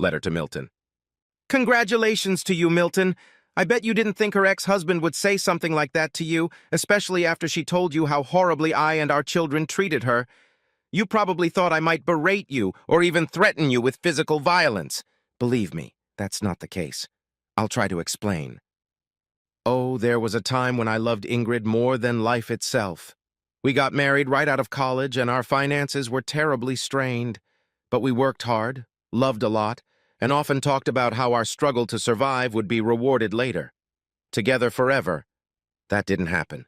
Letter to Milton. Congratulations to you, Milton. I bet you didn't think her ex-husband would say something like that to you, especially after she told you how horribly I and our children treated her. You probably thought I might berate you or even threaten you with physical violence. Believe me, that's not the case. I'll try to explain. Oh, there was a time when I loved Ingrid more than life itself. We got married right out of college and our finances were terribly strained. But we worked hard, loved a lot, and often talked about how our struggle to survive would be rewarded later. Together forever. That didn't happen.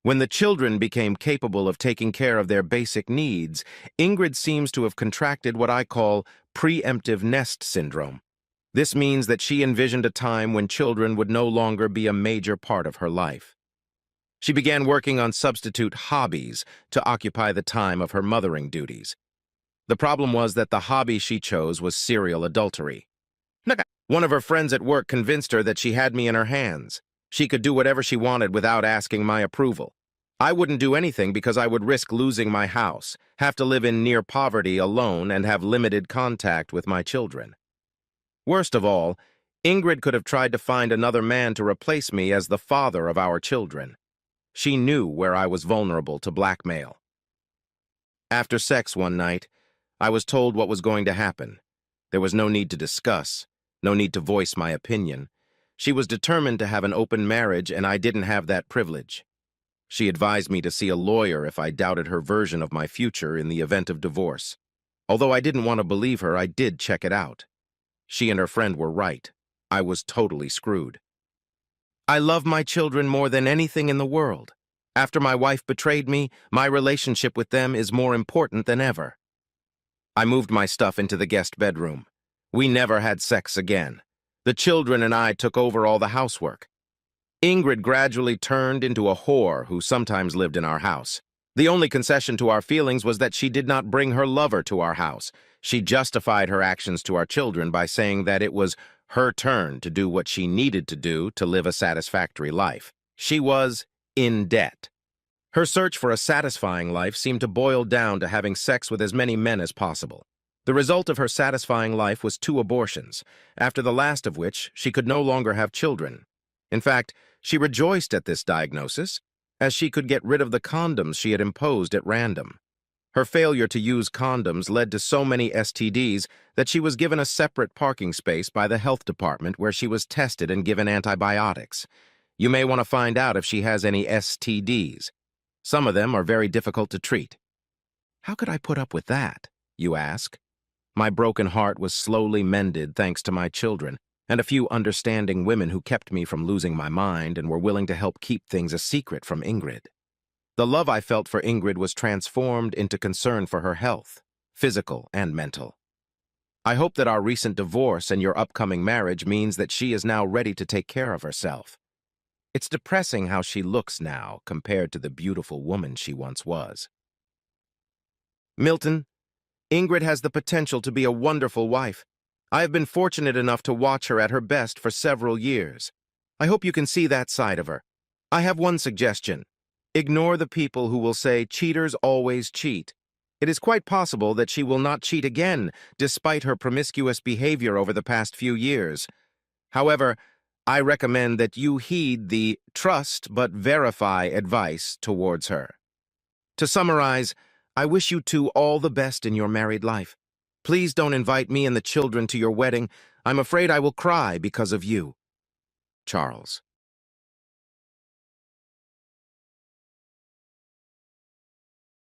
When the children became capable of taking care of their basic needs, Ingrid seems to have contracted what I call preemptive nest syndrome. This means that she envisioned a time when children would no longer be a major part of her life. She began working on substitute hobbies to occupy the time of her mothering duties. The problem was that the hobby she chose was serial adultery. One of her friends at work convinced her that she had me in her hands. She could do whatever she wanted without asking my approval. I wouldn't do anything because I would risk losing my house, have to live in near poverty alone, and have limited contact with my children. Worst of all, Ingrid could have tried to find another man to replace me as the father of our children. She knew where I was vulnerable to blackmail. After sex one night, I was told what was going to happen. There was no need to discuss, no need to voice my opinion. She was determined to have an open marriage, and I didn't have that privilege. She advised me to see a lawyer if I doubted her version of my future in the event of divorce. Although I didn't want to believe her, I did check it out. She and her friend were right. I was totally screwed. I love my children more than anything in the world. After my wife betrayed me, my relationship with them is more important than ever. I moved my stuff into the guest bedroom. We never had sex again. The children and I took over all the housework. Ingrid gradually turned into a whore who sometimes lived in our house. The only concession to our feelings was that she did not bring her lover to our house. She justified her actions to our children by saying that it was her turn to do what she needed to do to live a satisfactory life. She was in debt. Her search for a satisfying life seemed to boil down to having sex with as many men as possible. The result of her satisfying life was 2 abortions, after the last of which she could no longer have children. In fact, she rejoiced at this diagnosis, as she could get rid of the condoms she had imposed at random. Her failure to use condoms led to so many STDs that she was given a separate parking space by the health department where she was tested and given antibiotics. You may want to find out if she has any STDs. Some of them are very difficult to treat. How could I put up with that, you ask? My broken heart was slowly mended thanks to my children and a few understanding women who kept me from losing my mind and were willing to help keep things a secret from Ingrid. The love I felt for Ingrid was transformed into concern for her health, physical and mental. I hope that our recent divorce and your upcoming marriage means that she is now ready to take care of herself. It's depressing how she looks now compared to the beautiful woman she once was. Milton, Ingrid has the potential to be a wonderful wife. I have been fortunate enough to watch her at her best for several years. I hope you can see that side of her. I have one suggestion. Ignore the people who will say cheaters always cheat. It is quite possible that she will not cheat again, despite her promiscuous behavior over the past few years. However, I recommend that you heed the trust but verify advice towards her. To summarize, I wish you two all the best in your married life. Please don't invite me and the children to your wedding. I'm afraid I will cry because of you. Charles.